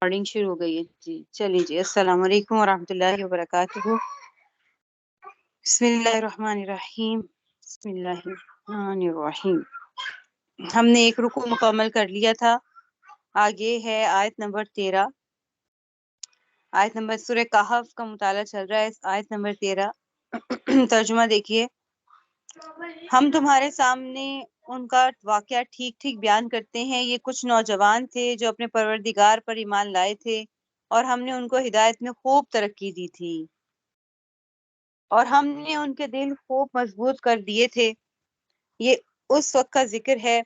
Recording شروع ہو گئی ہے جی چلیے جی السلام علیکم ورحمۃ اللہ وبرکاتہ بسم اللہ الرحمن الرحیم بسم اللہ الرحمن الرحیم ہم نے ایک رکوع مکمل کر لیا تھا آگے ہے آیت نمبر 13 آیت نمبر سورہ کہف کا مطالعہ چل رہا ہے آیت نمبر 13 ترجمہ دیکھیے ہم تمہارے سامنے ان کا واقعہ ٹھیک ٹھیک بیان کرتے ہیں یہ کچھ نوجوان تھے جو اپنے پروردگار پر ایمان لائے تھے اور ہم نے ان کو ہدایت میں خوب ترقی دی تھی اور ہم نے ان کے دل خوب مضبوط کر دیے تھے یہ اس وقت کا ذکر ہے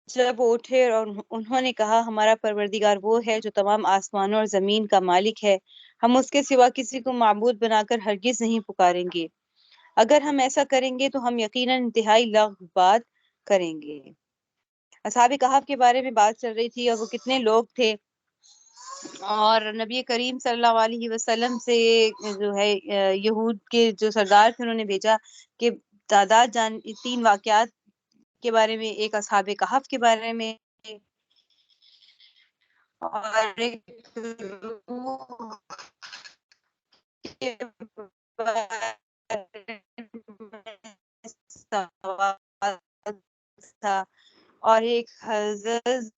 جب وہ اٹھے اور انہوں نے کہا ہمارا پروردگار وہ ہے جو تمام آسمانوں اور زمین کا مالک ہے ہم اس کے سوا کسی کو معبود بنا کر ہرگز نہیں پکاریں گے اگر ہم ایسا کریں گے تو ہم یقیناً انتہائی لغو بات کریں گے اصحاب کہف کے بارے میں بات چل رہی تھی اور وہ کتنے لوگ تھے اور نبی کریم صلی اللہ علیہ وسلم سے جو ہے یہود کے جو سردار تھے انہوں نے بھیجا کہ تعداد 3 واقعات کے بارے میں ایک اصحاب کہف کے بارے میں اور ایک تھا اور ایک حضرت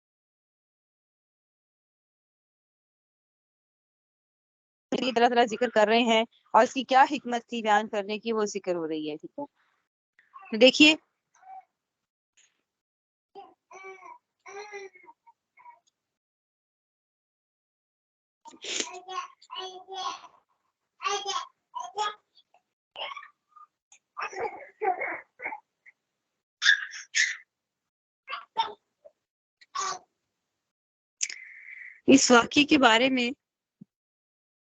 طرح طرح ذکر کر رہے ہیں اور اس کی کیا حکمت تھی بیان کرنے کی وہ ذکر ہو رہی ہے ٹھیک ہے دیکھیے اس واقعے کے بارے میں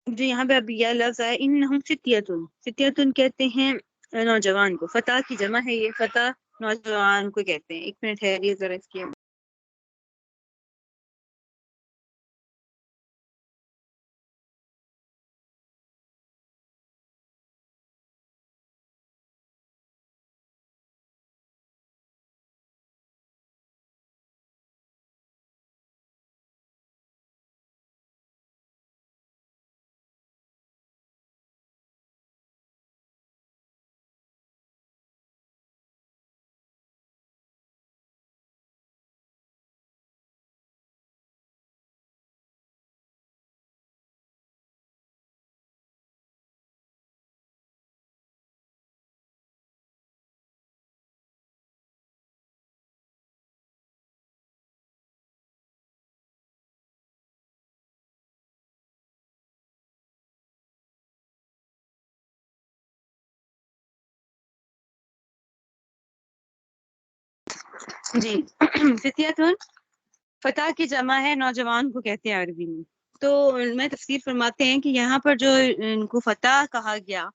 جو یہاں پہ اب یہ لفظ ہے انہم فتیتن فتیتن کہتے ہیں نوجوان کو فتح کی جمع ہے یہ فتح نوجوان کو کہتے ہیں ایک منٹ ہے یہ ذرا اس کی جی فتیتن فتح کی جمع ہے نوجوان کو کہتے ہیں عربی میں تو میں تفسیر فرماتے ہیں کہ یہاں پر جو ان کو فتح کہا گیا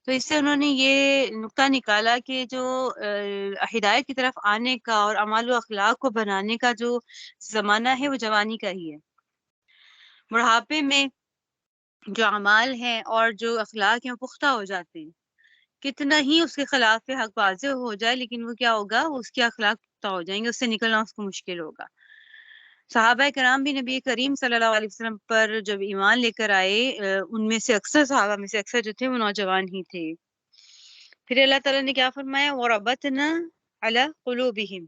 تو اس سے انہوں نے یہ نقطہ نکالا کہ جو ہدایت کی طرف آنے کا اور اعمال و اخلاق کو بنانے کا جو زمانہ ہے وہ جوانی کا ہی ہے بڑھاپے میں جو اعمال ہیں اور جو اخلاق ہیں وہ پختہ ہو جاتے ہیں کتنا ہی اس کے خلاف حق واضح ہو جائے لیکن وہ کیا ہوگا اس کے اخلاق پختہ ہو جائیں گے اس سے نکلنا اس کو مشکل ہوگا صحابہ کرام بھی نبی کریم صلی اللہ علیہ وسلم پر جب ایمان لے کر آئے ان میں سے اکثر صحابہ میں سے اکثر جو تھے وہ نوجوان ہی تھے پھر اللہ تعالیٰ نے کیا فرمایا وَرَبَطْنَا عَلَى قُلُوبِهِمْ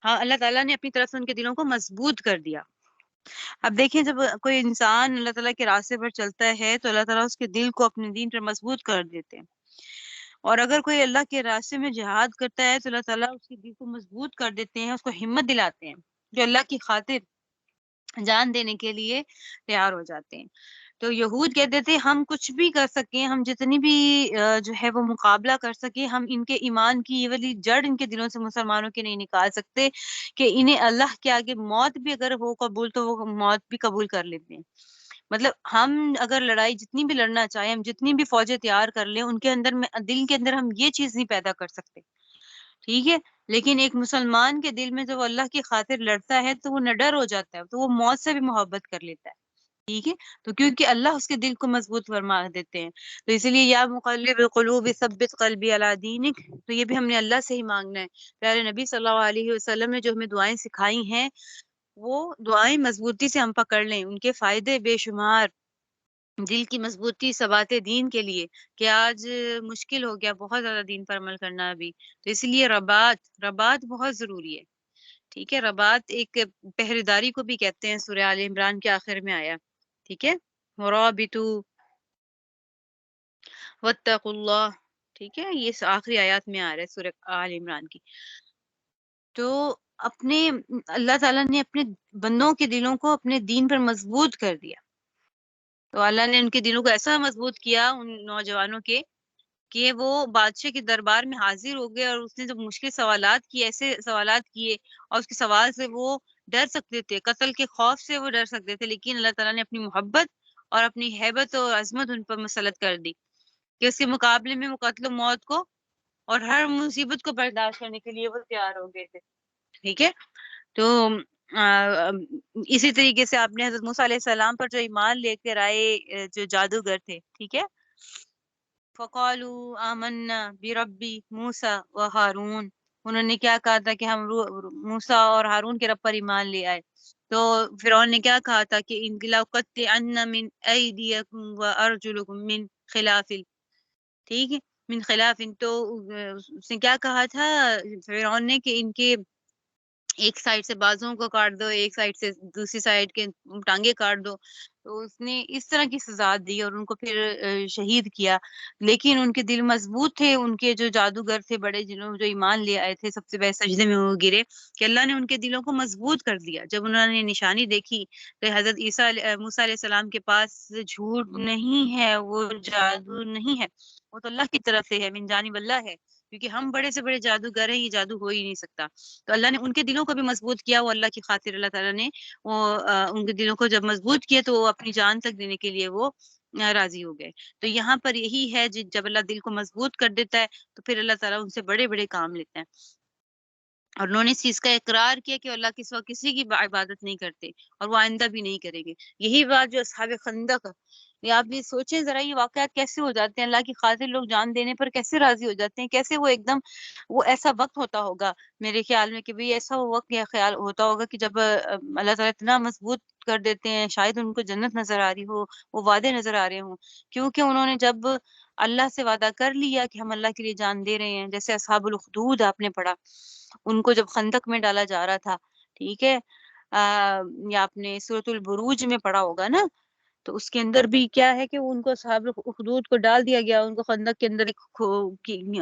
ہاں اللہ تعالیٰ نے اپنی طرف سے ان کے دلوں کو مضبوط کر دیا اب دیکھیں جب کوئی انسان اللہ تعالیٰ کے راستے پر چلتا ہے تو اللہ تعالیٰ اس کے دل کو اپنے دین پر مضبوط کر دیتے ہیں اور اگر کوئی اللہ کے راستے میں جہاد کرتا ہے تو اللہ تعالیٰ اس کے دل کو مضبوط کر دیتے ہیں اس کو ہمت دلاتے ہیں جو اللہ کی خاطر جان دینے کے لیے تیار ہو جاتے ہیں تو یہود کہتے تھے ہم کچھ بھی کر سکیں ہم جتنی بھی جو ہے وہ مقابلہ کر سکیں ہم ان کے ایمان کی یہ والی جڑ ان کے دلوں سے مسلمانوں کے نہیں نکال سکتے کہ انہیں اللہ کے آگے موت بھی اگر ہو قبول تو وہ موت بھی قبول کر لیتے ہیں مطلب ہم اگر لڑائی جتنی بھی لڑنا چاہیں ہم جتنی بھی فوجیں تیار کر لیں ان کے اندر میں دل کے اندر ہم یہ چیز نہیں پیدا کر سکتے ٹھیک ہے لیکن ایک مسلمان کے دل میں جب وہ اللہ کی خاطر لڑتا ہے تو وہ نڈر ہو جاتا ہے تو وہ موت سے بھی محبت کر لیتا ہے ٹھیک ہے تو کیونکہ اللہ اس کے دل کو مضبوط فرما دیتے ہیں تو اسی لیے یا مقلب القلوب ثبت قلبی علی دینک تو یہ بھی ہم نے اللہ سے ہی مانگنا ہے پیارے نبی صلی اللہ علیہ وسلم نے جو ہمیں دعائیں سکھائی ہیں وہ دعائیں مضبوطی سے ہم پکڑ لیں، ان کے فائدے بے شمار، دل کی مضبوطی ثبات دین کے لیے، کہ آج مشکل ہو گیا بہت زیادہ دین پر عمل کرنا ابھی، تو اس لیے رباط بہت ضروری ہے، ٹھیک ہے؟ رباط ایک پہریداری کو بھی کہتے ہیں، سورہ آل عمران کے آخر میں آیا، ٹھیک ہے؟ ورابطوا واتقوا اللہ، ٹھیک ہے؟ یہ آخری آیات میں آ رہا ہے سورہ آل عمران کی۔ تو اپنے اللہ تعالیٰ نے اپنے بندوں کے دلوں کو اپنے دین پر مضبوط کر دیا، تو اللہ نے ان کے دلوں کو ایسا مضبوط کیا ان نوجوانوں کے، کہ وہ بادشاہ کے دربار میں حاضر ہو گئے، اور اس نے جب مشکل سوالات کیے، ایسے سوالات کیے، اور اس کے سوال سے وہ ڈر سکتے تھے، قتل کے خوف سے وہ ڈر سکتے تھے، لیکن اللہ تعالیٰ نے اپنی محبت اور اپنی ہیبت اور عظمت ان پر مسلط کر دی، کہ اس کے مقابلے میں وہ قتل و موت کو اور ہر مصیبت کو برداشت کرنے کے لیے وہ تیار ہو گئے تھے، ٹھیک ہے؟ تو آ، اسی طریقے سے آپ نے حضرت موسیٰ علیہ السلام پر جو ایمان لے کر آئے جو جادوگر تھے، ٹھیک ہے؟ فَقَالُوا آمَنَّا بِرَبِّ مُوسَىٰ وَهَارُونَ، انہوں نے کیا کہا تھا کہ ہم موسیٰ اور ہارون کے رب پر ایمان لے آئے۔ تو فرعون نے کیا کہا تھا کہ لَأُقَطِّعَنَّ مِنْ أَيْدِيَكُمْ وَأَرْجُلَكُم مِّنْ خِلَافٍ، ٹھیک ہے؟ من خلاف، تو اس نے کیا کہا تھا فرعون نے کہ ان کے ایک سائڈ سے بازوں کو کاٹ دو، ایک سائڈ سے دوسری سائڈ کے ٹانگیں کاٹ دو، تو اس نے اس طرح کی سزا دی اور ان کو پھر شہید کیا، لیکن ان کے دل مضبوط تھے، ان کے جو جادوگر تھے بڑے، جنہوں جو ایمان لے آئے تھے، سب سے پہلے سجدے میں وہ گرے، کہ اللہ نے ان کے دلوں کو مضبوط کر دیا۔ جب انہوں نے نشانی دیکھی کہ حضرت موسیٰ علیہ السلام کے پاس جھوٹ نہیں ہے، وہ جادو نہیں ہے، وہ تو اللہ کی طرف سے ہے، من جانب اللہ ہے، کیونکہ ہم بڑے سے بڑے جادوگر ہیں، یہ جادو ہو ہی نہیں سکتا۔ تو اللہ نے ان کے دلوں کو بھی مضبوط کیا، وہ اللہ کی خاطر اللہ تعالیٰ نے وہ ان کے دلوں کو جب مضبوط کیا تو وہ اپنی جان تک دینے کے لیے وہ راضی ہو گئے۔ تو یہاں پر یہی ہے، جب اللہ دل کو مضبوط کر دیتا ہے تو پھر اللہ تعالیٰ ان سے بڑے بڑے کام لیتا ہے، اور انہوں نے اس چیز کا اقرار کیا کہ اللہ کے سوا کسی کی عبادت نہیں کرتے، اور وہ آئندہ بھی نہیں کریں گے۔ یہی بات جو اصحاب خندق، یہ آپ بھی سوچیں ذرا، یہ واقعات کیسے ہو جاتے ہیں، اللہ کی خاطر لوگ جان دینے پر کیسے راضی ہو جاتے ہیں، کیسے وہ ایک دم، وہ ایسا وقت ہوتا ہوگا میرے خیال میں کہ بھی ایسا وقت یا خیال ہوتا ہوگا کہ جب اللہ تعالیٰ اتنا مضبوط کر دیتے ہیں، شاید ان کو جنت نظر آ رہی ہو، وہ وعدے نظر آ رہے ہوں، کیونکہ انہوں نے جب اللہ سے وعدہ کر لیا کہ ہم اللہ کے لیے جان دے رہے ہیں، جیسے اصحاب الاخدود آپ نے پڑھا، ان کو جب خندق میں ڈالا جا رہا تھا، ٹھیک ہے؟ یا آپ نے سورۃ البروج میں پڑھا ہوگا نا، تو اس کے اندر بھی کیا ہے کہ ان کو اصحاب الاخدود کو ڈال دیا گیا، ان کو خندق کے اندر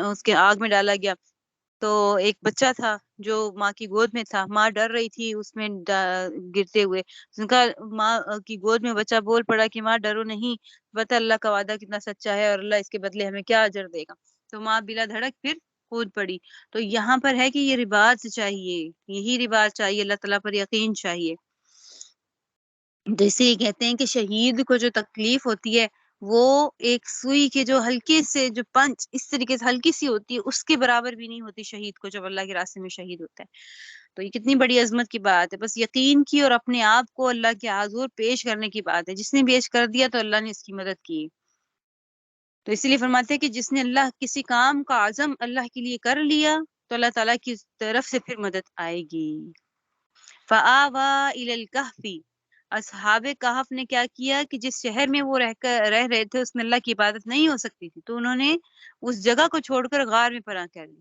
اس کے آگ میں ڈالا گیا، تو ایک بچہ تھا جو ماں کی گود میں تھا، ماں ڈر رہی تھی اس میں گرتے ہوئے، ان کا ماں کی گود میں بچہ بول پڑا کہ ماں ڈرو نہیں، پتہ اللہ کا وعدہ کتنا سچا ہے اور اللہ اس کے بدلے ہمیں کیا اجر دے گا، تو ماں بلا دھڑک پھر کود پڑی۔ تو یہاں پر ہے کہ یہ رباط چاہیے، یہی رباط چاہیے، اللہ تعالیٰ پر یقین چاہیے۔ تو اسے یہ کہتے ہیں کہ شہید کو جو تکلیف ہوتی ہے وہ ایک سوئی کے جو ہلکے سے جو پنچ اس طریقے سے ہلکی سی ہوتی ہے، اس کے برابر بھی نہیں ہوتی شہید کو جب اللہ کے راستے میں شہید ہوتا ہے۔ تو یہ کتنی بڑی عظمت کی بات ہے، بس یقین کی اور اپنے آپ کو اللہ کے حضور پیش کرنے کی بات ہے، جس نے پیش کر دیا تو اللہ نے اس کی مدد کی۔ تو اسی لیے فرماتے ہیں کہ جس نے اللہ کسی کام کا عزم اللہ کے لیے کر لیا تو اللہ تعالیٰ کی طرف سے پھر مدد آئے گی۔ فَآوَىٰ إِلَى الْكَهْفِ، اصحاب کہف نے کیا کیا کہ جس شہر میں وہ رہ رہے تھے اس میں اللہ کی عبادت نہیں ہو سکتی تھی، تو انہوں نے اس جگہ کو چھوڑ کر غار میں پناہ کر لی،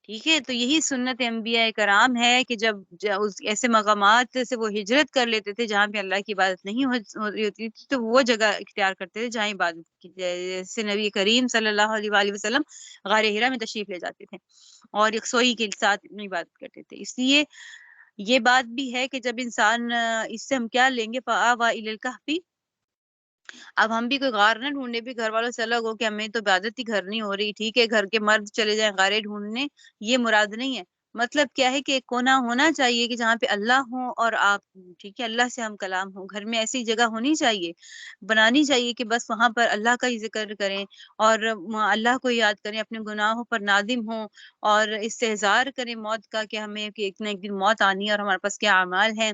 ٹھیک ہے؟ تو یہی سنت انبیاء کرام ہے کہ جب ایسے مقامات سے وہ ہجرت کر لیتے تھے جہاں پہ اللہ کی عبادت نہیں ہو رہی ہوتی تھی، تو وہ جگہ اختیار کرتے تھے جہاں عبادت کی جائے، جیسے نبی کریم صلی اللہ علیہ وآلہ وسلم غار ہرا میں تشریف لے جاتے تھے اور یکسوئی کے ساتھ عبادت کرتے تھے۔ اس لیے یہ بات بھی ہے کہ جب انسان اس سے ہم کیا لیں گے، فآویٰ الی الکہف، اب ہم بھی کوئی غار نہ ڈھونڈے، بھی گھر والوں سے الگ ہو کہ ہمیں تو عبادت ہی گھر نہیں ہو رہی، ٹھیک ہے گھر کے مرد چلے جائیں غاریں ڈھونڈنے، یہ مراد نہیں ہے۔ مطلب کیا ہے کہ ایک کونا ہونا چاہیے کہ جہاں پہ اللہ ہو اور آپ، ٹھیک ہے، اللہ سے ہم کلام ہو، گھر میں ایسی جگہ ہونی چاہیے، بنانی چاہیے کہ بس وہاں پر اللہ کا ہی ذکر کریں اور اللہ کو یاد کریں، اپنے گناہوں پر نادم ہوں اور استحضار کریں موت کا کہ ہمیں کہ ایک نہ ایک دن موت آنی ہے اور ہمارے پاس کیا اعمال ہیں۔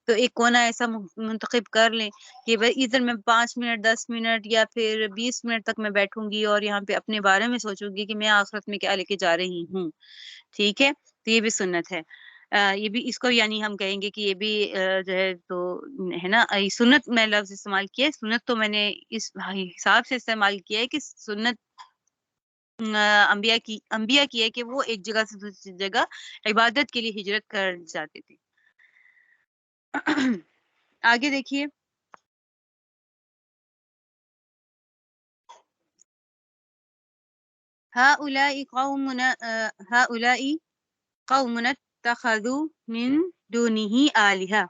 تو ایک کونا ایسا منتخب کر لیں کہ بھائی ادھر میں 5 منٹ 10 منٹ یا پھر 20 منٹ تک میں بیٹھوں گی اور یہاں پہ اپنے بارے میں سوچوں گی کہ میں آخرت میں کیا لے کے جا رہی ہوں، ٹھیک ہے؟ تو یہ بھی سنت ہے۔ یہ بھی اس کو یعنی ہم کہیں گے کہ یہ بھی جو ہے تو ہے نا، سنت میں لفظ استعمال کیا ہے، سنت تو میں نے اس حساب سے استعمال کیا ہے کہ سنت انبیاء کی ہے کہ وہ ایک جگہ سے دوسری جگہ عبادت کے لیے ہجرت کر جاتے تھے۔ آگے دیکھیے، هؤلاء قوم اتخذوا من دونه آلهة،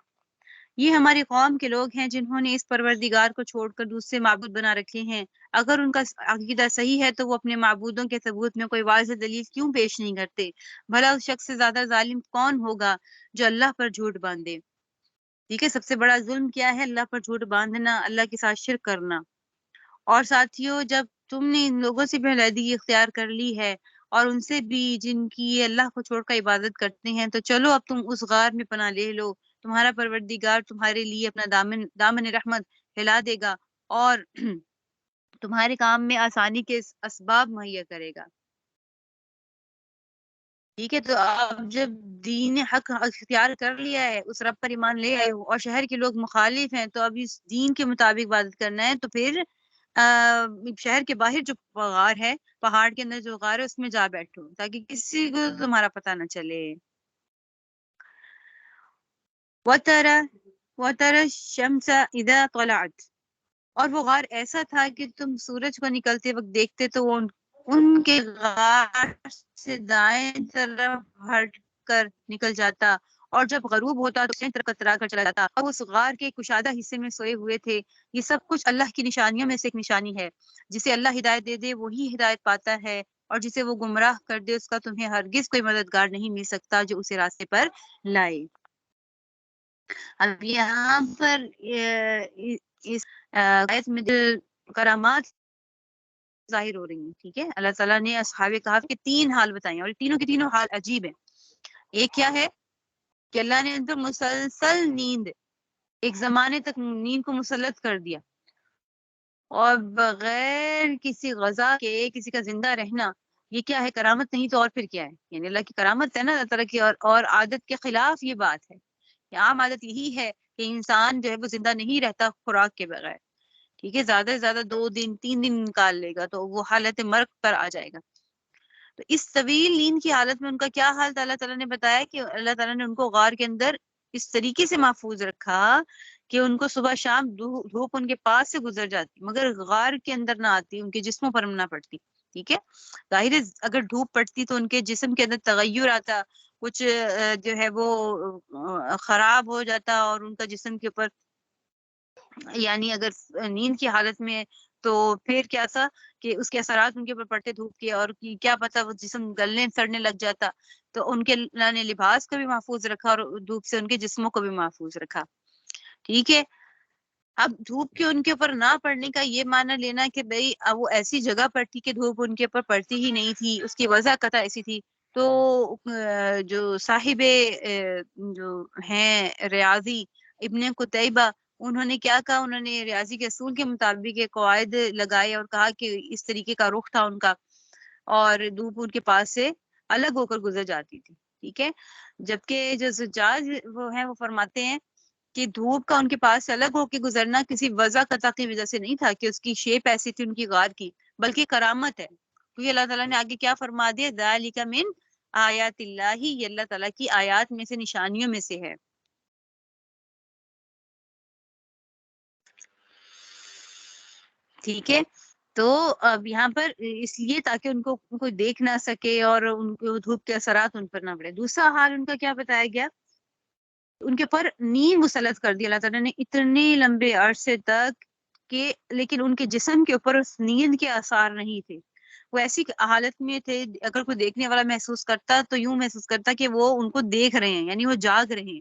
یہ ہماری قوم کے لوگ ہیں جنہوں نے اس پروردگار کو چھوڑ کر دوسرے معبود بنا رکھے ہیں۔ اگر ان کا عقیدہ صحیح ہے تو وہ اپنے معبودوں کے ثبوت میں کوئی واضح دلیل کیوں پیش نہیں کرتے؟ بھلا اس شخص سے زیادہ ظالم کون ہوگا جو اللہ پر جھوٹ باندھے؟ ٹھیک ہے، سب سے بڑا ظلم کیا ہے؟ اللہ پر جھوٹ باندھنا، اللہ کے ساتھ شرک کرنا۔ اور ساتھیوں، جب تم نے ان لوگوں سے بھی علیحدگی اختیار کر لی ہے اور ان سے بھی جن کی یہ اللہ کو چھوڑ کر عبادت کرتے ہیں، تو چلو اب تم اس غار میں پناہ لے لو، تمہارا پروردگار تمہارے لیے اپنا دامن رحمت ہلا دے گا اور تمہارے کام میں آسانی کے اسباب مہیا کرے گا۔ ٹھیک ہے، تو آپ جب دین حق اختیار کر لیا ہے، اس رب پر ایمان لے آئے ہو اور شہر کے لوگ مخالف ہیں، تو اب اس دین کے مطابق عبادت کرنا ہے، تو پھر شہر کے باہر جو غار ہے، پہاڑ کے اندر جو غار ہے، اس میں جا بیٹھو تاکہ کسی کو تمہارا پتہ نہ چلے۔ وَتَرَى الشَّمْسَ إِذَا طَلَعَتْ، اور وہ غار ایسا تھا کہ تم سورج کو نکلتے وقت دیکھتے تو وہ ان کے غار سے دائیں طرف ہٹ کر نکل جاتا، اور جب غروب ہوتا تو دائیں طرف کترا کر چلا جاتا، اور اس غار کے کشادہ حصے میں سوئے ہوئے تھے۔ یہ سب کچھ اللہ کی نشانیوں میں سے ایک نشانی ہے۔ جسے اللہ ہدایت دے دے وہی ہدایت پاتا ہے، اور جسے وہ گمراہ کر دے اس کا تمہیں ہرگز کوئی مددگار نہیں مل سکتا جو اسے راستے پر لائے۔ اب یہاں پر اس آیت میں جو کرامات ظاہر ہو رہی ہیں، ٹھیک ہے، اللہ تعالیٰ نے اصحاب کہف کے 3 حال بتائے ہیں، اور تینوں کے تینوں حال عجیب ہیں۔ ایک کیا ہے کہ اللہ نے ان پر مسلسل نیند، ایک زمانے تک نیند کو مسلط کر دیا، اور بغیر کسی غذا کے کسی کا زندہ رہنا، یہ کیا ہے؟ کرامت نہیں تو اور پھر کیا ہے؟ یعنی اللہ کی کرامت ہے نا، اللہ تعالیٰ کی، اور عادت کے خلاف یہ بات ہے کہ عام عادت یہی ہے کہ انسان جو ہے وہ زندہ نہیں رہتا خوراک کے بغیر، ٹھیک ہے، زیادہ سے زیادہ 2 دن 3 دن نکال لے گا تو وہ حالت مرگ پر آ جائے گا۔ تو اس طویل نیند کی حالت میں ان کا کیا حال تھا؟ اللہ تعالیٰ نے بتایا کہ اللہ تعالیٰ نے ان کو غار کے اندر اس طریقے سے محفوظ رکھا کہ ان کو صبح شام دھوپ ان کے پاس سے گزر جاتی مگر غار کے اندر نہ آتی، ان کے جسموں پر نہ پڑتی، ٹھیک ہے۔ ظاہر ہے اگر دھوپ پڑتی تو ان کے جسم کے اندر تغیر آتا، کچھ جو ہے وہ خراب ہو جاتا، اور ان کا جسم کے اوپر، یعنی اگر نیند کی حالت میں تو پھر کیا تھا کہ اس کے اثرات ان کے اوپر پڑتے دھوپ کے، اور کیا پتا وہ جسم گلنے سڑنے لگ جاتا، تو ان کے اللہ نے لباس کو بھی محفوظ رکھا اور دھوپ سے ان کے جسموں کو بھی محفوظ رکھا، ٹھیک ہے۔ اب دھوپ کے ان کے اوپر نہ پڑنے کا یہ معنی لینا کہ بھئی اب وہ ایسی جگہ پر تھی کہ دھوپ ان کے اوپر پڑتی ہی نہیں تھی، اس کی وجہ قطع ایسی تھی، تو جو صاحب جو ہیں ریاضی ابن قتیبہ، انہوں نے کیا کہا؟ انہوں نے ریاضی کے اصول کے مطابق یہ قواعد لگائے اور کہا کہ اس طریقے کا رخ تھا ان کا، اور دھوپ ان کے پاس سے الگ ہو کر گزر جاتی تھی، ٹھیک ہے۔ جبکہ جو زجاج وہ ہیں وہ فرماتے ہیں کہ دھوپ کا ان کے پاس سے الگ ہو کے گزرنا کسی وجہ قطع کی وجہ سے نہیں تھا کہ اس کی شیپ ایسی تھی ان کی غار کی، بلکہ کرامت ہے، کیونکہ اللہ تعالیٰ نے آگے کیا فرما دیا؟ ذالک من آیات اللہ، یہ اللہ تعالیٰ کی آیات میں سے، نشانیوں میں سے ہے، ٹھیک ہے۔ تو اب یہاں پر اس لیے تاکہ ان کو کوئی دیکھ نہ سکے اور ان کو دھوپ کے اثرات ان پر نہ پڑے۔ دوسرا حال ان کا کیا بتایا گیا؟ ان کے پر نیند مسلط کر دی اللہ تعالیٰ نے اتنے لمبے عرصے تک کہ لیکن ان کے جسم کے اوپر اس نیند کے آثار نہیں تھے، وہ ایسی حالت میں تھے اگر کوئی دیکھنے والا محسوس کرتا تو یوں محسوس کرتا کہ وہ ان کو دیکھ رہے ہیں، یعنی وہ جاگ رہے ہیں،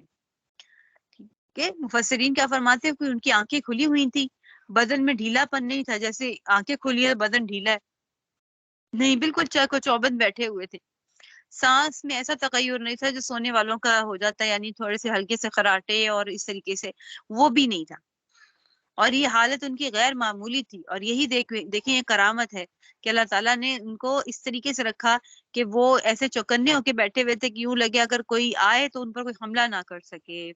ٹھیک ہے۔ مفسرین کیا فرماتے ہیں کہ ان کی آنکھیں کھلی ہوئی تھی، بدن میں ڈھیلا پن نہیں تھا، جیسے آنکھیں کھلی ہے بدن ڈھیلا ہے، نہیں، بالکل چاق و چوبند بیٹھے ہوئے تھے۔ سانس میں ایسا تغیر نہیں تھا جو سونے والوں کا ہو جاتا ہے، یعنی تھوڑے سے ہلکے سے خراٹے اور اس طریقے سے، وہ بھی نہیں تھا، اور یہ حالت ان کی غیر معمولی تھی، اور یہی دیکھیں یہ کرامت ہے کہ اللہ تعالیٰ نے ان کو اس طریقے سے رکھا کہ وہ ایسے چوکنے ہو کے بیٹھے ہوئے تھے کہ یوں لگے اگر کوئی آئے تو ان پر کوئی حملہ نہ کر سکے،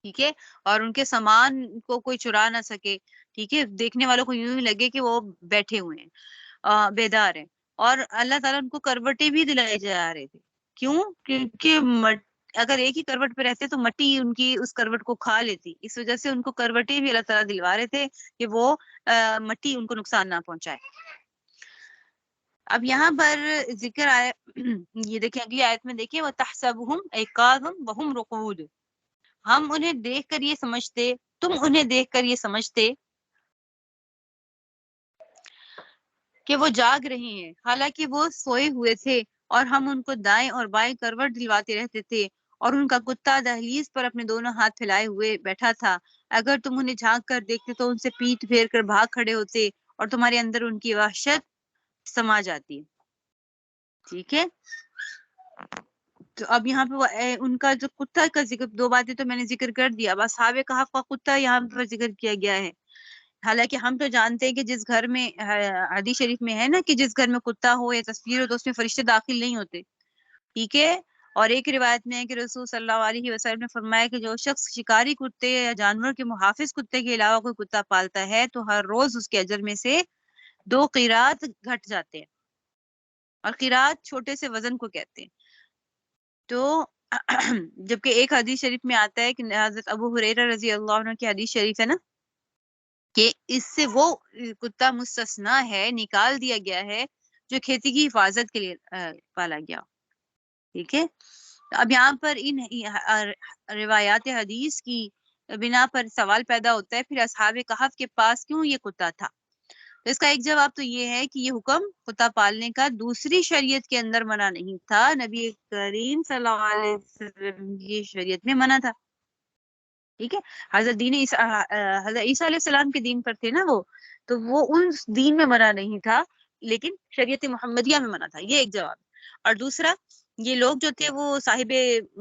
ٹھیک ہے، اور ان کے سامان کو کوئی چرا نہ سکے، ٹھیک ہے، دیکھنے والوں کو یوں ہی لگے کہ وہ بیٹھے ہوئے ہیں، بیدار ہیں، اور اللہ تعالیٰ ان کو کروٹیں بھی دلائے جا رہے تھے، کیوں؟ کیونکہ اگر ایک ہی کروٹ پہ رہتے تو مٹی ان کی اس کروٹ کو کھا لیتی، اس وجہ سے ان کو کروٹیں بھی اللہ تعالیٰ دلوا رہے تھے کہ وہ مٹی ان کو نقصان نہ پہنچائے۔ اب یہاں پر ذکر آئے، یہ دیکھیں اگلی آیت میں دیکھیں وَتَحْسَبُهُمْ أَيْقَاظًا وَهُمْ رُقُودٌ، ہم انہیں دیکھ کر یہ سمجھتے، تم انہیں دیکھ کر یہ سمجھتے کہ وہ جاگ رہے ہیں، حالانکہ وہ سوئے ہوئے تھے، اور ہم ان کو دائیں اور بائیں کروٹ دلواتے رہتے تھے، اور ان کا کتا دہلیز پر اپنے دونوں ہاتھ پھیلائے ہوئے بیٹھا تھا، اگر تم انہیں جھانک کر دیکھتے تو ان سے پیٹ پھیر کر بھاگ کھڑے ہوتے، اور تمہارے اندر ان کی وحشت سما جاتی، ٹھیک ہے۔ تو اب یہاں پہ ان کا جو کتا کا ذکر، دو باتیں تو میں نے ذکر کر دیا، اب اصحاب کہف کا کتا یہاں پر ذکر کیا گیا ہے، حالانکہ ہم تو جانتے ہیں کہ جس گھر میں حدیث شریف میں ہے نا کہ جس گھر میں کتا ہو یا تصویر ہو تو اس میں فرشتے داخل نہیں ہوتے، ٹھیک ہے، اور ایک روایت میں ہے کہ رسول صلی اللہ علیہ وسلم نے فرمایا کہ جو شخص شکاری کتے یا جانور کے محافظ کتے کے علاوہ کوئی کتا پالتا ہے تو ہر روز اس کے اجر میں سے 2 قیرات گھٹ جاتے ہیں، اور قیرات چھوٹے سے وزن کو کہتے ہیں۔ تو جبکہ ایک حدیث شریف میں آتا ہے کہ حضرت ابو ہریرہ رضی اللہ عنہ کی حدیث شریف ہے نا کہ اس سے وہ کتا مستثنا ہے، نکال دیا گیا ہے جو کھیتی کی حفاظت کے لیے پالا گیا، ٹھیک ہے۔ اب یہاں پر ان روایات حدیث کی بنا پر سوال پیدا ہوتا ہے پھر اصحاب کہف کے پاس کیوں یہ کتا تھا؟ تو اس کا ایک جواب تو یہ ہے کہ یہ حکم کتا پالنے کا دوسری شریعت کے اندر منع نہیں تھا، نبی کریم صلی اللہ علیہ وسلم کی شریعت میں منع تھا، ٹھیک ہے۔ حضرت حضرت عیسیٰ علیہ السلام کے دین پر تھے نا وہ، تو وہ ان دین میں منع نہیں تھا لیکن شریعت محمدیہ میں منع تھا، یہ ایک جواب۔ اور دوسرا، یہ لوگ جو تھے وہ صاحب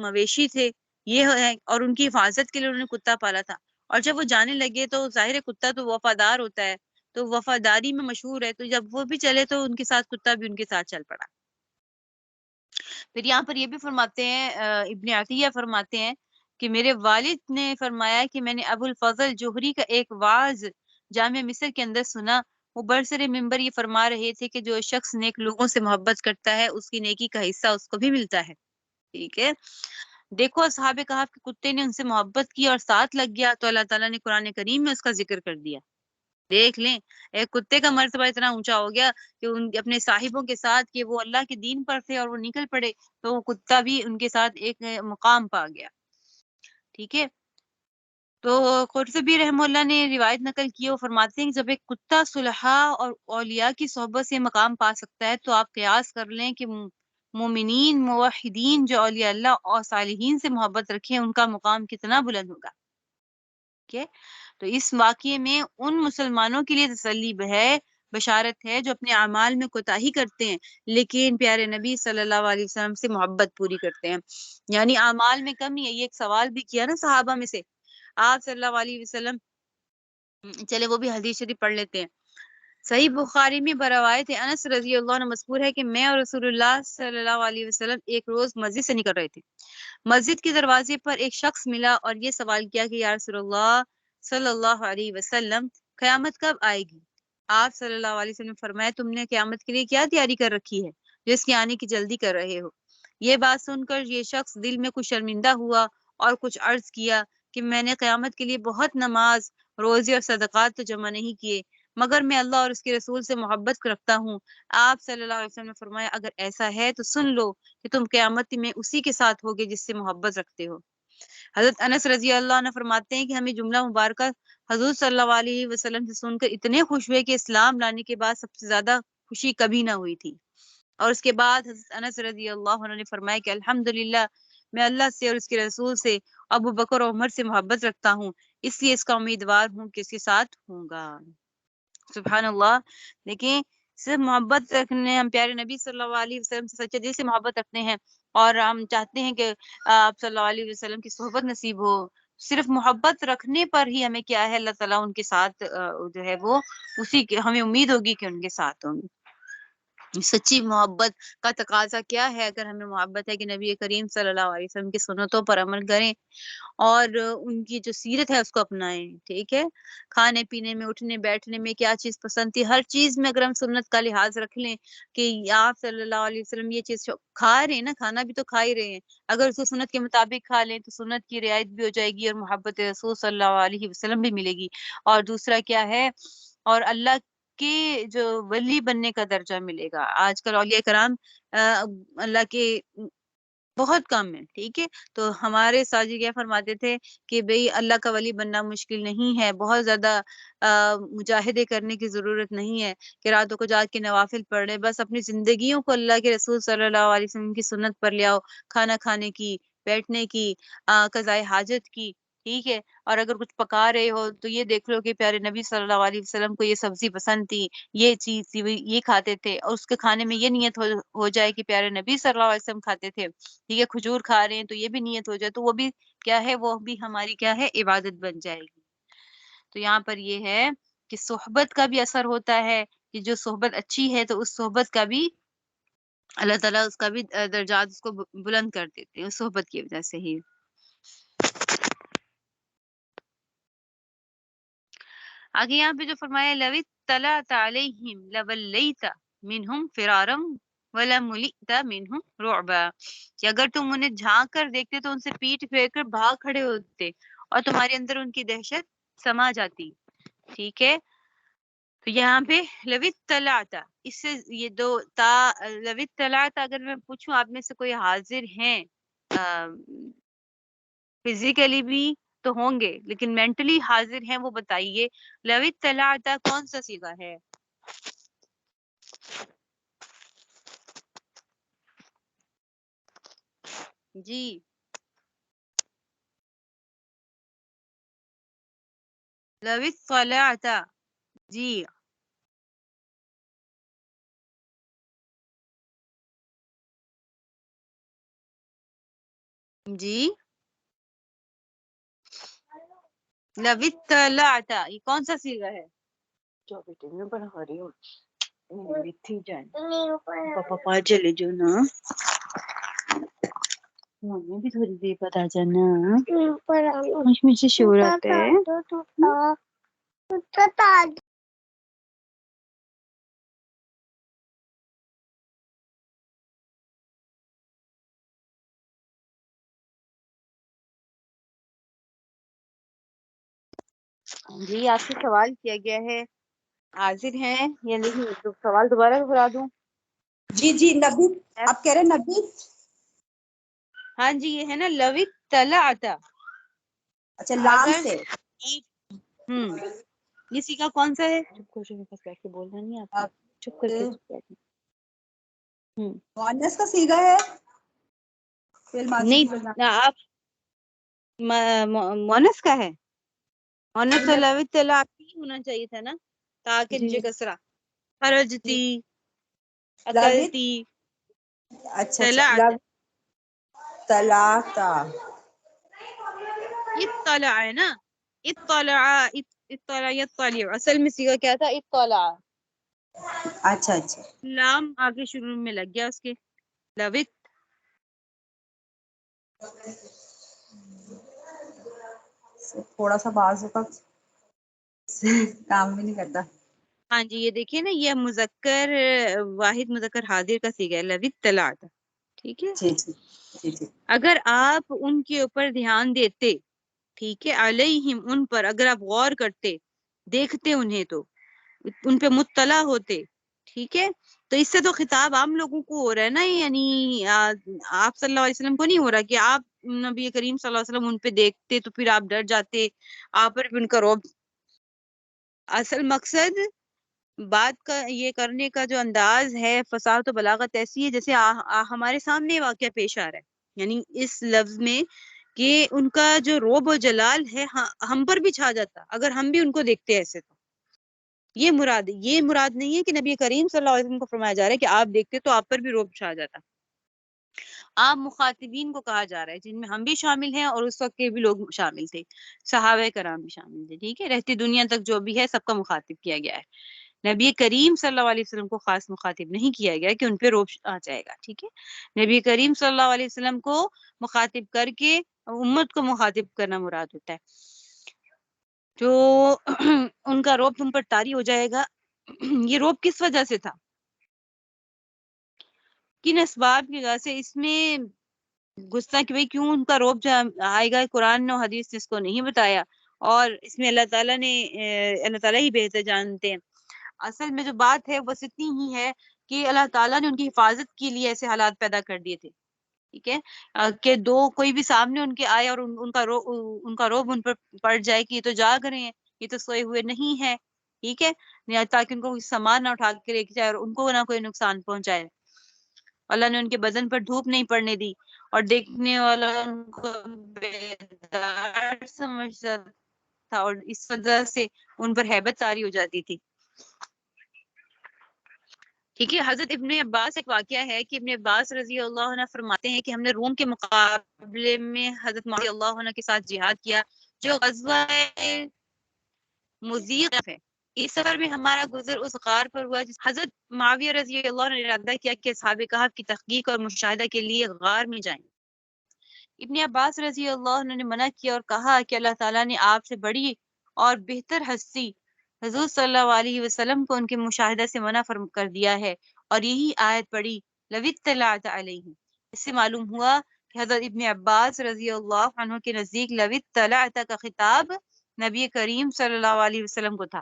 مویشی تھے، یہ ہے، اور ان کی حفاظت کے لیے انہوں نے کتا پالا تھا، اور جب وہ جانے لگے تو ظاہر کتا تو وفادار ہوتا ہے، تو وفاداری میں مشہور ہے، تو جب وہ بھی چلے تو ان کے ساتھ کتا بھی ان کے ساتھ چل پڑا۔ پھر یہاں پر یہ بھی فرماتے ہیں، ابن عطیہ فرماتے ہیں کہ میرے والد نے فرمایا کہ میں نے ابو الفضل جوہری کا ایک واعظ جامع مصر کے اندر سنا، وہ برسر ممبر یہ فرما رہے تھے کہ جو شخص نیک لوگوں سے محبت کرتا ہے اس کی نیکی کا حصہ اس کو بھی ملتا ہے، ٹھیک ہے۔ دیکھو اصحاب کہف کے کتے نے ان سے محبت کی اور ساتھ لگ گیا تو اللہ تعالیٰ نے قرآن کریم میں اس کا ذکر کر دیا، دیکھ لیں ایک کتے کا مرتبہ اتنا اونچا ہو گیا کہ ان اپنے صاحبوں کے ساتھ کہ وہ اللہ کے دین پر تھے اور وہ نکل پڑے تو وہ کتا بھی ان کے ساتھ ایک مقام پا گیا، ٹھیک ہے۔ تو قرطبی رحمہ اللہ نے روایت نقل کی، وہ فرماتے ہیں کہ جب ایک کتا صلحاء اور اولیاء کی صحبت سے مقام پا سکتا ہے تو آپ قیاس کر لیں کہ مومنین موحدین جو اولیاء اللہ اور صالحین سے محبت رکھیں ان کا مقام کتنا بلند ہوگا، ٹھیک ہے۔ تو اس واقعے میں ان مسلمانوں کے لیے تسلی ہے، بشارت ہے جو اپنے اعمال میں کوتاہی کرتے ہیں لیکن پیارے نبی صلی اللہ علیہ وسلم سے محبت پوری کرتے ہیں، یعنی اعمال میں کمی ہے۔ یہ ایک سوال بھی کیا نا صحابہ میں سے، آپ صلی اللہ علیہ وسلم، چلے وہ بھی حدیث شریف پڑھ لیتے ہیں۔ صحیح بخاری میں بروایت انس رضی اللہ عنہ مذکور ہے کہ میں اور رسول اللہ صلی اللہ علیہ وسلم ایک روز مسجد سے نکل رہے تھے، مسجد کے دروازے پر ایک شخص ملا اور یہ سوال کیا کہ یا رسول اللہ صلی اللہ علیہ وسلم قیامت کب آئے گی؟ آپ صلی اللہ علیہ وسلم نے فرمایا تم نے قیامت کے لیے کیا تیاری کر رکھی ہے جو اس کے آنے کی جلدی کر رہے ہو؟ یہ بات سن کر یہ شخص دل میں کچھ شرمندہ ہوا اور کچھ عرض کیا کہ میں نے قیامت کے لیے بہت نماز، روزے اور صدقات تو جمع نہیں کیے مگر میں اللہ اور اس کے رسول سے محبت رکھتا ہوں۔ آپ صلی اللہ علیہ وسلم نے فرمایا اگر ایسا ہے تو سن لو کہ تم قیامت میں اسی کے ساتھ ہوگے جس سے محبت رکھتے ہو۔ حضرت انس رضی اللہ عنہ فرماتے ہیں کہ ہمیں جملہ مبارکہ حضور صلی اللہ علیہ وسلم سے سن کر اتنے خوش ہوئے کہ اسلام لانے کے بعد سب سے زیادہ خوشی کبھی نہ ہوئی تھی۔ اور اس کے بعد حضرت انس رضی اللہ عنہ نے فرمایا کہ الحمدللہ میں اللہ سے اور اس کے رسول سے، ابو بکر اور عمر سے محبت رکھتا ہوں، اس لیے اس کا امیدوار ہوں کہ اس کے ساتھ ہوں گا۔ سبحان اللہ، دیکھیں صرف محبت رکھنے، ہم پیارے نبی صلی اللہ علیہ وسلم سے سچے دل سے محبت رکھتے ہیں اور ہم چاہتے ہیں کہ آپ صلی اللہ علیہ وسلم کی صحبت نصیب ہو، صرف محبت رکھنے پر ہی ہمیں کیا ہے اللہ تعالیٰ ان کے ساتھ جو ہے وہ اسی کے ہمیں امید ہوگی کہ ان کے ساتھ ہوں گے. سچی محبت کا تقاضا کیا ہے؟ اگر ہمیں محبت ہے کہ نبی کریم صلی اللہ علیہ وسلم کی سنتوں پر عمل کریں اور ان کی جو سیرت ہے اس کو اپنائیں. ٹھیک ہے، کھانے پینے میں، اٹھنے بیٹھنے میں کیا چیز پسند تھی، ہر چیز میں اگر ہم سنت کا لحاظ رکھ لیں کہ آپ صلی اللہ علیہ وسلم یہ چیز کھا رہے ہیں نا، کھانا بھی تو کھا ہی رہے ہیں، اگر اس کو سنت کے مطابق کھا لیں تو سنت کی رعایت بھی ہو جائے گی اور محبت رسول صلی اللہ علیہ وسلم بھی ملے گی. اور دوسرا کیا ہے، اور اللہ کے جو ولی بننے کا درجہ ملے گا. آج کل اولیاء کرام اللہ کے بہت کم ہے. ٹھیک ہے، تو ہمارے ساجی کیا فرماتے تھے کہ بھئی اللہ کا ولی بننا مشکل نہیں ہے، بہت زیادہ مجاہدے کرنے کی ضرورت نہیں ہے کہ راتوں کو جاگ کے نوافل پڑھ لیں، بس اپنی زندگیوں کو اللہ کے رسول صلی اللہ علیہ وسلم کی سنت پر لے آؤ، کھانا کھانے کی، بیٹھنے کی، قضاء حاجت کی. ٹھیک ہے، اور اگر کچھ پکا رہے ہو تو یہ دیکھ لو کہ پیارے نبی صلی اللہ علیہ وسلم کو یہ سبزی پسند تھی، یہ چیز تھی، یہ کھاتے تھے، اور اس کے کھانے میں یہ نیت ہو جائے کہ پیارے نبی صلی اللہ علیہ وسلم کھاتے تھے. ٹھیک ہے، کھجور کھا رہے ہیں تو یہ بھی نیت ہو جائے تو وہ بھی کیا ہے، وہ بھی ہماری کیا ہے، عبادت بن جائے گی. تو یہاں پر یہ ہے کہ صحبت کا بھی اثر ہوتا ہے کہ جو صحبت اچھی ہے تو اس صحبت کا بھی اللہ تعالیٰ اس کا بھی درجات اس کو بلند کر دیتے ہیں اس صحبت کی وجہ سے ہی. آگے یہاں پہ جو فرمایا لو اطلعت علیہم لولیت منہم فرارا ولملئت منہم رعبا، کہ اگر تم انہیں جھانک کر دیکھتے تو ان سے پیٹ پھیر کر بھاگ کھڑے ہوتے اور تمہارے اندر ان کی دہشت سما جاتی. ٹھیک ہے، تو یہاں پہ لو اطلعت، اس سے یہ دو تا لو اطلعت، اگر میں پوچھوں آپ میں سے کوئی حاضر ہیں فزیکلی بھی تو ہوں گے لیکن مینٹلی حاضر ہیں، وہ بتائیے لو اطلعت کون سا صیغہ ہے؟ جی لو اطلعت، جی جی لو اطلعت یہ کون سا صیغہ ہے؟ جو بیٹے میں بنا رہی ہوں تھی جان پاپا چلے جو نا ممی بھی تھوڑی دیر بتا جانا، مجھے شور آتا ہے. جی آپ سے سوال کیا گیا ہے، حاضر ہیں یا نہیں؟ تو سوال دوبارہ بتا دوں. جی جی نبی، آپ کہہ رہے ہیں نبی؟ ہاں جی یہ ہے نا لو اطلعت. اچھا لام اگر سے. یہ سیکھا کون سا ہے؟ چپ کر کے پاس بیٹھ کے بولنا نہیں آپ کو، چپ کر کے مؤنث کا صیغہ ہے؟ فعل ماضی کی نہیں آپ مؤنث کا ہے، مؤنث لو اطلعت ہی ہونا چاہیے تھا نا، تاکہ نیچے کسرہ خرجتی اکلتی اچھا طلعت. طلاقہ اطلع ہے نا، اطلع اطلع یطلع، اصل میں صیغہ کیا تھا؟ اطلع. اچھا اچھا. لام آگے شروع میں لگ گیا اس کے. لوت تھوڑا سا بعض اوقات کام بھی نہیں کرتا. ہاں جی یہ دیکھیے نا، یہ مذکر واحد مذکر حاضر کا صیغہ ہے لو اطلعت. ٹھیک ہے، جی جی جی جی. اگر آپ ان کے اوپر دھیان دیتے، ٹھیک ہے، علیہم ان پر اگر آپ غور کرتے، دیکھتے انہیں، تو ان پہ مطلع ہوتے. ٹھیک ہے، تو اس سے تو خطاب عام لوگوں کو ہو رہا ہے نا، یعنی آپ صلی اللہ علیہ وسلم کو نہیں ہو رہا کہ آپ نبی کریم صلی اللہ علیہ وسلم ان پہ دیکھتے تو پھر آپ ڈر جاتے، آپ پر بھی ان کا رعب. اصل مقصد بات کا یہ کرنے کا جو انداز ہے، فصاحت و بلاغت ایسی ہے جیسے ہمارے سامنے واقعہ پیش آ رہا ہے، یعنی اس لفظ میں کہ ان کا جو رعب و جلال ہے ہم پر بھی چھا جاتا اگر ہم بھی ان کو دیکھتے ایسے. تو یہ مراد نہیں ہے کہ نبی کریم صلی اللہ علیہ وسلم کو فرمایا جا رہا ہے کہ آپ دیکھتے تو آپ پر بھی رعب چھا جاتا. عام مخاطبین کو کہا جا رہا ہے، جن میں ہم بھی شامل ہیں اور اس وقت کے بھی لوگ شامل تھے، صحابہ کرام بھی شامل تھے، ٹھیک ہے، رہتی دنیا تک جو بھی ہے سب کا مخاطب کیا گیا ہے۔ نبی کریم صلی اللہ علیہ وسلم کو خاص مخاطب نہیں کیا گیا کہ ان پہ روب آ جائے گا، ٹھیک ہے، نبی کریم صلی اللہ علیہ وسلم کو مخاطب کر کے امت کو مخاطب کرنا مراد ہوتا ہے۔ جو ان کا روب تم پر طاری ہو جائے گا، یہ روب کس وجہ سے تھا، کن اسباب کی وجہ سے، اس میں غصہ کہ بھئی کیوں ان کا روب آئے گا، قرآن و حدیث نے اس کو نہیں بتایا، اور اس میں اللہ تعالیٰ ہی بہتر جانتے ہیں۔ اصل میں جو بات ہے بس اتنی ہی ہے کہ اللہ تعالیٰ نے ان کی حفاظت کے لیے ایسے حالات پیدا کر دیے تھے، ٹھیک ہے، کہ کوئی بھی سامنے ان کے آئے اور ان کا روب ان پر پڑ جائے کہ یہ تو جاگ رہے ہیں، یہ تو سوئے ہوئے نہیں ہے، ٹھیک ہے، تاکہ ان کو کوئی سامان نہ اٹھا کے لے کے جائے اور ان کو نہ کوئی نقصان پہنچائے۔ اللہ نے ان کے بدن پر دھوپ نہیں پڑنے دی، اور دیکھنے والا ان کو بیدار سمجھتا تھا، اور اس وجہ سے ان پر ہیبت طاری ہو جاتی تھی، ٹھیک ہے۔ حضرت ابن عباس ایک واقعہ ہے کہ ابن عباس رضی اللہ عنہ فرماتے ہیں کہ ہم نے روم کے مقابلے میں حضرت معاویہ رضی اللہ عنہ کے ساتھ جہاد کیا، جو غزوہ مزیق ہے۔ اس سفر میں ہمارا گزر اس غار پر ہوا جس حضرت معاویہ رضی اللہ عنہ نے ارادہ کیا کہ اصحاب کہف کی تحقیق اور مشاہدہ کے لیے غار میں جائیں۔ ابن عباس رضی اللہ عنہ نے منع کیا اور کہا کہ اللہ تعالیٰ نے آپ سے بڑی اور بہتر ہستی حضور صلی اللہ علیہ وسلم کو ان کے مشاہدہ سے منع کر دیا ہے، اور یہی آیت پڑھی لَوِ اطَّلَعْتَ عَلَيْهِمْ۔ اس سے معلوم ہوا کہ حضرت ابن عباس رضی اللہ عنہ کے نزدیک لَوِ اطَّلَعْتَ کا خطاب نبی کریم صلی اللہ علیہ وسلم کو تھا،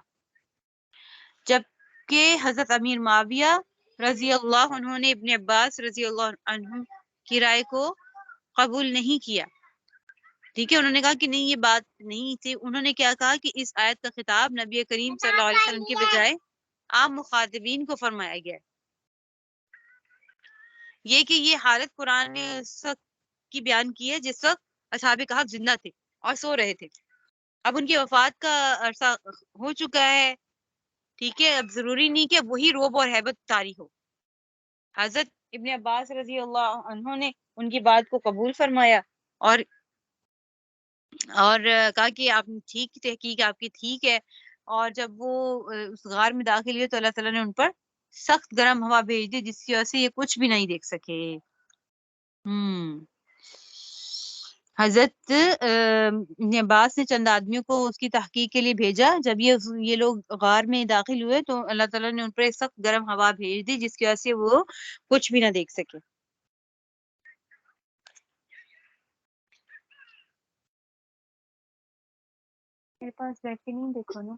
جبکہ حضرت امیر معاویہ رضی اللہ عنہ نے ابن عباس رضی اللہ عنہ کی رائے کو قبول نہیں کیا، ٹھیک ہے، انہوں نے کہا کہ نہیں یہ بات نہیں تھی۔ انہوں نے کیا کہا کہ اس آیت کا خطاب نبی کریم صلی اللہ علیہ وسلم کے بجائے عام مخاطبین کو فرمایا گیا ہے، یہ کہ یہ حالت قرآن نے اس وقت کی بیان کی ہے جس وقت اصحاب کہف زندہ تھے اور سو رہے تھے، اب ان کی وفات کا عرصہ ہو چکا ہے، ٹھیک ہے، اب ضروری نہیں کہ وہی روب اور ہیبت طاری ہو۔ حضرت ابن عباس رضی اللہ عنہ نے ان کی بات کو قبول فرمایا اور کہا کہ آپ ٹھیک تحقیق آپ کی ٹھیک ہے، اور جب وہ اس غار میں داخل ہوئے تو اللہ تعالیٰ نے ان پر سخت گرم ہوا بھیج دی جس کی وجہ سے یہ کچھ بھی نہیں دیکھ سکے۔ حضرت ابن عباس نے چند آدمیوں کو اس کی تحقیق کے لیے بھیجا، جب یہ لوگ غار میں داخل ہوئے تو اللہ تعالیٰ نے ان پر ایک سخت گرم ہوا بھیج دی جس کی وجہ سے وہ کچھ بھی نہ دیکھ سکے۔ میرے پاس بیٹھ کے نہیں دیکھو نا،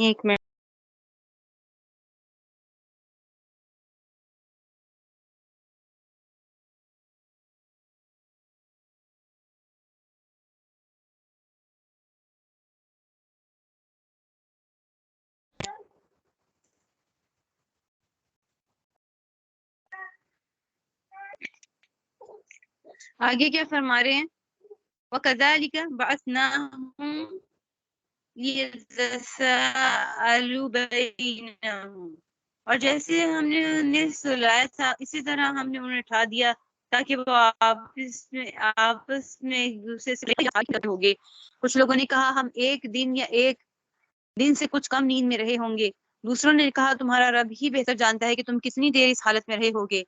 ایک منٹ۔ آگے کیا فرما رہے ہیں؟ وَكَذَلِكَ بَعَثْنَاهُمْ لِيَتَسَاءَلُوا بَيْنَهُمْ، اور جیسے ہم نے انہیں سلایا تھا اسی طرح ہم نے انہیں اٹھا دیا تاکہ وہ آپس میں ایک دوسرے سے ہو گے۔ کچھ لوگوں نے کہا ہم ایک دن یا ایک دن سے کچھ کم نیند میں رہے ہوں گے، دوسروں نے کہا تمہارا رب ہی بہتر جانتا ہے کہ تم کتنی دیر اس حالت میں رہے ہوگے۔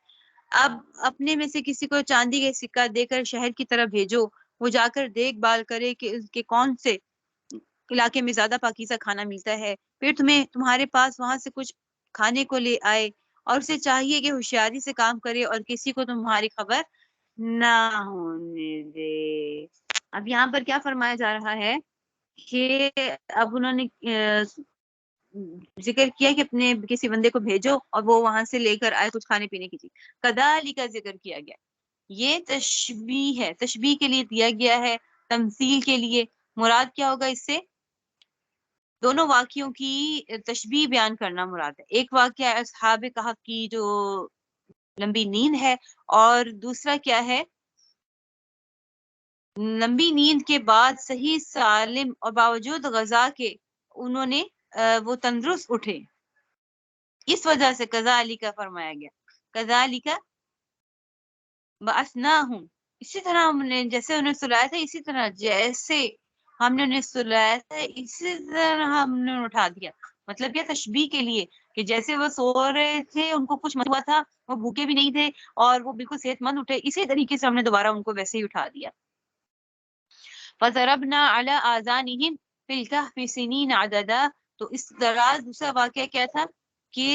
اب اپنے میں سے کسی کو چاندی کا سکہ دے کر شہر کی طرف بھیجو، وہ جا کر دیکھ بھال کرے کہ کون سے علاقے میں زیادہ پاکیزہ کھانا ملتا ہے، پھر تمہارے پاس وہاں سے کچھ کھانے کو لے آئے، اور اسے چاہیے کہ ہوشیاری سے کام کرے اور کسی کو تمہاری خبر نہ ہونے دے۔ اب یہاں پر کیا فرمایا جا رہا ہے کہ اب انہوں نے ذکر کیا کہ اپنے کسی بندے کو بھیجو اور وہ وہاں سے لے کر آئے کچھ کھانے پینے کی چیز، کذالک کا ذکر کیا گیا، یہ تشبیہ ہے، تشبیہ کے لیے دیا گیا ہے، تمثیل کے لیے۔ مراد کیا ہوگا اس سے؟ دونوں واقعوں کی تشبیہ بیان کرنا مراد ہے۔ ایک واقعہ اصحاب کہف کی جو لمبی نیند ہے، اور دوسرا کیا ہے؟ لمبی نیند کے بعد صحیح سالم اور باوجود غذا کے انہوں نے وہ تندرست اٹھے، اس وجہ سے کذالک فرمایا گیا۔ کذالک بعثناہم، اسی طرح ہم نے جیسے انہیں سلایا تھا، اسی طرح جیسے ہم نے انہیں سلایا تھا اسی طرح ہم نے اٹھا دیا. مطلب کیا؟ تشبیہ کے لیے کہ جیسے وہ سو رہے تھے، ان کو کچھ مت ہوا تھا، وہ بھوکے بھی نہیں تھے اور وہ بالکل صحت مند اٹھے، اسی طریقے سے ہم نے دوبارہ ان کو ویسے ہی اٹھا دیا. فَضَرَبْنَا عَلَىٰ آذَانِهِمْ فِي الْكَهْفِ سِنِينَ عَدَدًا. تو اس طرح دوسرا واقعہ کیا تھا کہ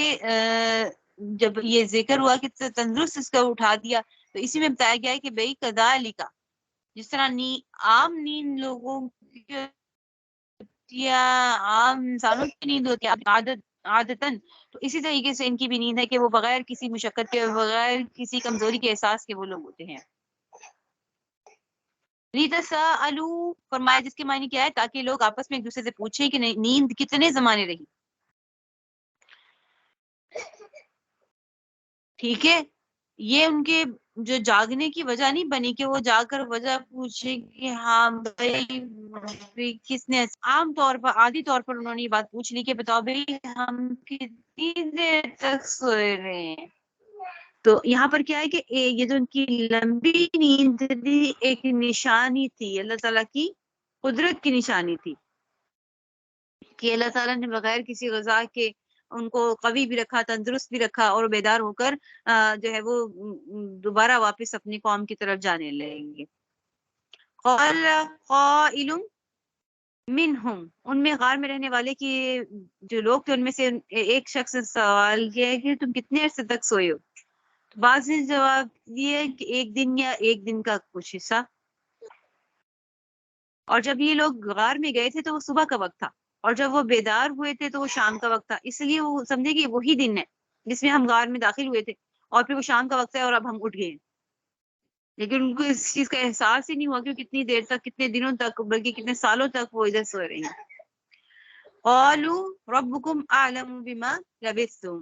جب یہ ذکر ہوا کہ تندرست اس کا اٹھا دیا، تو اسی میں بتایا گیا ہے کہ بھئی کذالک، جس طرح عام نیند لوگوں کی یا عام انسانوں کی نیند ہوتی ہے عادتاً، تو اسی طریقے سے ان کی بھی نیند ہے کہ وہ بغیر کسی مشقت کے، بغیر کسی کمزوری کے احساس کے وہ لوگ ہوتے ہیں. لِتَسَاءَلُوا، فرمایا جس کے معنی کیا ہے، تاکہ لوگ آپس میں ایک دوسرے سے پوچھیں کہ نیند کتنے زمانے رہی. ٹھیک ہے، یہ ان کے جو جاگنے کی وجہ نہیں بنی کہ وہ جا کر وجہ پوچھے کہ ہاں بھائی کس نے، عام طور پر عادی طور پر انہوں نے یہ بات پوچھ لی کہ بتاؤ بھائی ہم کتنی دیر تک سوئے رہے ہیں. تو یہاں پر کیا ہے کہ یہ جو ان کی لمبی نیند تھی ایک نشانی تھی، اللہ تعالیٰ کی قدرت کی نشانی تھی کہ اللہ تعالیٰ نے بغیر کسی غذا کے ان کو قوی بھی رکھا، تندرست بھی رکھا، اور بیدار ہو کر جو ہے وہ دوبارہ واپس اپنی قوم کی طرف جانے لگیں گے. قال قائل منہم، ان میں غار میں رہنے والے کی جو لوگ تھے ان میں سے ایک شخص نے سوال کیا کہ تم کتنے عرصے تک سوئے ہو؟ تو بعض نے جواب دیے کہ ایک دن یا ایک دن کا کچھ حصہ. اور جب یہ لوگ غار میں گئے تھے تو وہ صبح کا وقت تھا، اور جب وہ بیدار ہوئے تھے تو وہ شام کا وقت تھا، اس لیے وہ سمجھے کہ وہی دن ہے جس میں ہم غار میں داخل ہوئے تھے، اور پھر وہ شام کا وقت ہے اور اب ہم اٹھ گئے. لیکن ان کو اس چیز کا احساس ہی نہیں ہوا کہ کتنی دیر تک، کتنے دنوں تک، بلکہ کتنے سالوں تک وہ ادھر سو رہے ہیں. قالوا ربکم اعلم بما لبثتم،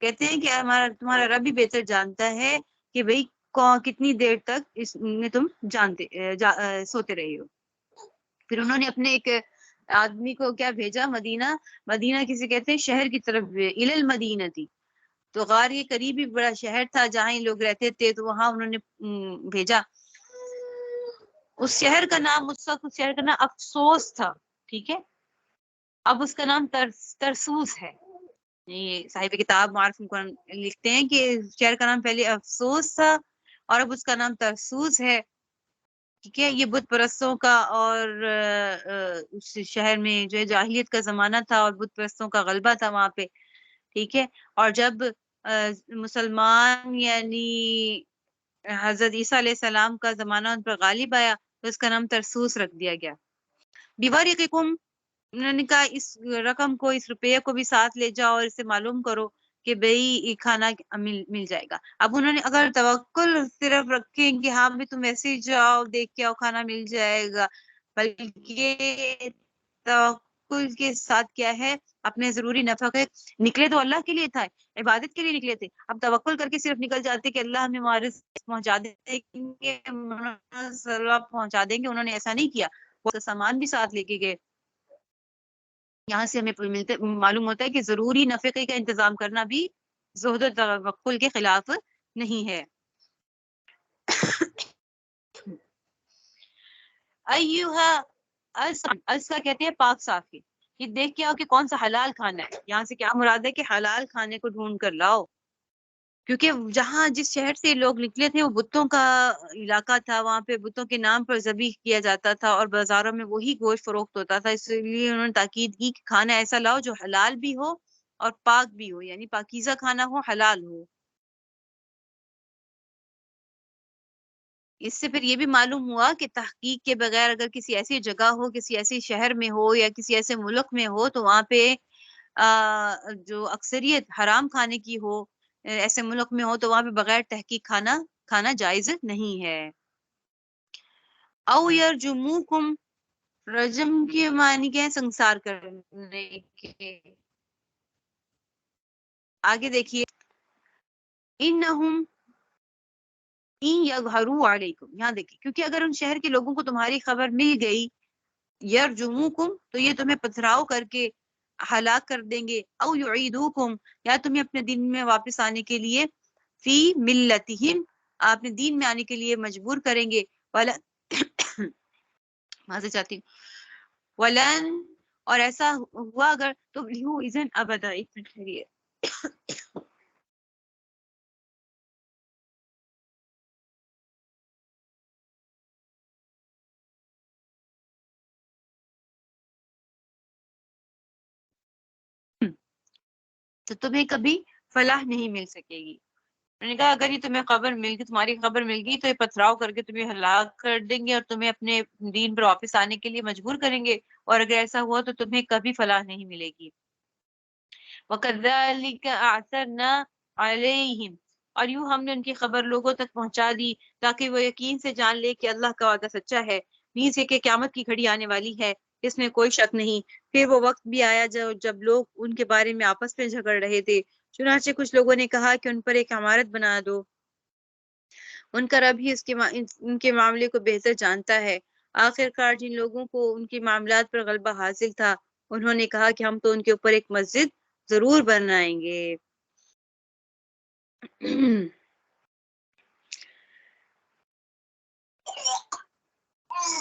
کہتے ہیں کہ تمہارا رب بھی بہتر جانتا ہے کہ بھئی کتنی دیر تک اس میں تم سوتے رہے ہو. پھر انہوں نے اپنے ایک آدمی کو کیا بھیجا، مدینہ کسی کہتے ہیں شہر کی طرف، الی المدینہ تھی، تو غار یہ قریبی بڑا شہر تھا جہاں یہ لوگ رہتے تھے، تو وہاں انہوں نے بھیجا. اس شہر کا نام، اس وقت اس شہر کا نام افسوس تھا. ٹھیک ہے، اب اس کا نام ترسوس ہے. یہ صاحب کتاب معارف قرآن لکھتے ہیں کہ شہر کا نام پہلے افسوس تھا اور اب اس کا نام ترسوس ہے. ٹھیک ہے، یہ بت پرستوں کا اور اس شہر میں جو ہے جاہلیت کا زمانہ تھا اور بت پرستوں کا غلبہ تھا وہاں پہ. ٹھیک ہے، اور جب مسلمان یعنی حضرت عیسیٰ علیہ السلام کا زمانہ ان پر غالب آیا تو اس کا نام ترسوس رکھ دیا گیا. بِوَرِقِكُمْ، انہوں نے کہا اس رقم کو، اس روپیے کو بھی ساتھ لے جاؤ اور اس سے معلوم کرو کہ بھئی کھانا مل جائے گا. اب انہوں نے اگر توکل صرف رکھیں کہ ہاں بھی تم ایسے ہی جاؤ دیکھ کے آؤ کھانا مل جائے گا، بلکہ توکل کے ساتھ کیا ہے، اپنے ضروری نفقے، نکلے تو اللہ کے لیے تھا، عبادت کے لیے نکلے تھے. اب توکل کر کے صرف نکل جاتے کہ اللہ ہمیں ہمارے پہنچا دیں گے، پہنچا دیں گے، انہوں نے ایسا نہیں کیا، وہ سامان بھی ساتھ لے کے گئے. یہاں سے ہمیں معلوم ہوتا ہے کہ ضروری نفقے کا انتظام کرنا بھی زہد و توکل کے خلاف نہیں ہے. ایوہا کا کہتے ہیں پاک صاف کی، یہ دیکھ کے آؤ کہ کون سا حلال کھانا ہے. یہاں سے کیا مراد ہے کہ حلال کھانے کو ڈھونڈ کر لاؤ، کیونکہ جہاں جس شہر سے لوگ نکلے تھے وہ بتوں کا علاقہ تھا، وہاں پہ بتوں کے نام پر ذبح کیا جاتا تھا اور بازاروں میں وہی گوشت فروخت ہوتا تھا. اس لیے انہوں نے تاکید کی کہ کھانا ایسا لاؤ جو حلال بھی ہو اور پاک بھی ہو، یعنی پاکیزہ کھانا ہو، حلال ہو. اس سے پھر یہ بھی معلوم ہوا کہ تحقیق کے بغیر اگر کسی ایسی جگہ ہو، کسی ایسے شہر میں ہو یا کسی ایسے ملک میں ہو تو وہاں پہ جو اکثریت حرام کھانے کی ہو، ایسے ملک میں ہو تو وہاں پہ بغیر تحقیق کھانا جائز نہیں ہے. او یرجموکم، رجم کے معنی کیا ہے، سنسار کرنے کے. آگے دیکھیے، انہم ان یظہروا علیکم، یہاں دیکھیے، کیونکہ اگر ان شہر کے لوگوں کو تمہاری خبر مل گئی، یرجموکم تو یہ تمہیں پتھراؤ کر کے ہلاک کر دیں گے، او یعیدوکم یا تمہیں اپنے دین میں واپس آنے کے لیے فی ملتہم، آپ نے دین میں آنے کے لیے مجبور کریں گے، معذرت چاہتی ہوں، ولن، اور ایسا ہوا اگر تبلیغ اذن ابدا، ایک منٹ ٹھہریے، تو تمہیں کبھی فلاح نہیں مل سکے گی۔ میں نے کہا اگر یہ تمہیں خبر مل گئی، تمہاری خبر مل گئی، تو یہ پتھراؤ کر کے تمہیں ہلاک کر دیں گے اور تمہیں اپنے دین پر واپس آنے کے لیے مجبور کریں گے، اور اگر ایسا ہوا تو تمہیں کبھی فلاح نہیں ملے گی۔ وَكَذَلِكَ أَعْثَرْنَا عَلَيْهِمْ، اور یوں ہم نے ان کی خبر لوگوں تک پہنچا دی تاکہ وہ یقین سے جان لے کہ اللہ کا وعدہ سچا ہے، نیز یہ کہ قیامت کی گھڑی آنے والی ہے، اس میں کوئی شک نہیں۔ پھر وہ وقت بھی آیا جب لوگ ان کے بارے میں آپس میں جھگڑ رہے تھے، چنانچہ کچھ لوگوں نے کہا کہ ان پر ایک عمارت بنا دو، ان کا رب ہی ان کے معاملے کو بہتر جانتا ہے۔ آخر کار جن لوگوں کو ان کے معاملات پر غلبہ حاصل تھا، انہوں نے کہا کہ ہم تو ان کے اوپر ایک مسجد ضرور بنائیں گے۔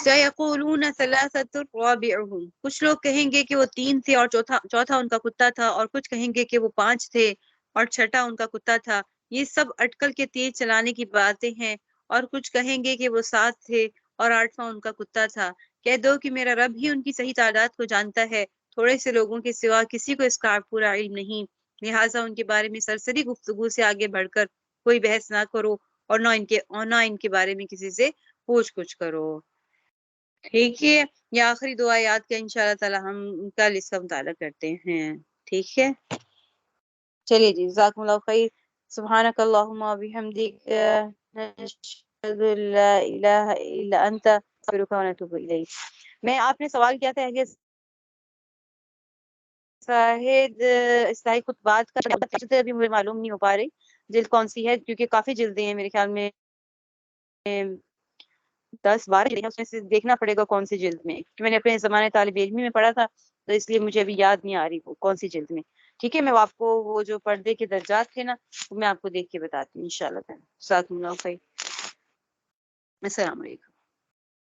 سَيَقُولُونَ ثَلَاثَةٌ رَابِعُهُمْ، کچھ لوگ کہیں گے کہ وہ 3 تھے اور چوتھا ان کا کتا تھا، اور کچھ کہیں گے کہ وہ 5 تھے اور چھٹا ان کا کتا تھا۔ یہ سب اٹکل کے تیز چلانے کی باتیں ہیں، اور کچھ کہیں گے کہ وہ 7 تھے اور 8واں ان کا کتا تھا۔ کہہ دو کہ میرا رب ہی ان کی صحیح تعداد کو جانتا ہے، تھوڑے سے لوگوں کے سوا کسی کو اس کا پورا علم نہیں، لہٰذا ان کے بارے میں سرسری گفتگو سے آگے بڑھ کر کوئی بحث نہ کرو، اور نہ ان کے بارے میں کسی سے پوچھ گچھ کرو۔ ٹھیک ہے، یہ آخری 2 آیات کا انشاءاللہ تعالی ہم کل اس کا مطالعہ کرتے ہیں۔ ٹھیک ہے، چلیے جی، جزاکم اللہ خیر، سبحانک اللہم و بحمدک، نشہد ان لا الہ الا انت، نستغفرک و نتوب الیک۔ میں، آپ نے سوال کیا تھا کہ شاہد اصلاحی خطبات کا، ابھی مجھے معلوم نہیں ہو پا رہی جلد کون سی ہے، کیونکہ کافی جلدیں ہیں میرے خیال میں 10-12 جلدیں ہیں، اس میں سے دیکھنا پڑے گا کون سی جلد میں، کہ میں نے اپنے زمانے طالب علمی میں پڑھا تھا، تو اس لیے مجھے ابھی یاد نہیں آ رہی وہ کون سی جلد میں۔ ٹھیک ہے، میں آپ کو وہ جو پردے کے درجات تھے نا، وہ میں آپ کو دیکھ کے بتاتی ہوں انشاءاللہ تعالی۔ جزاکم اللہ خیر، السلام علیکم۔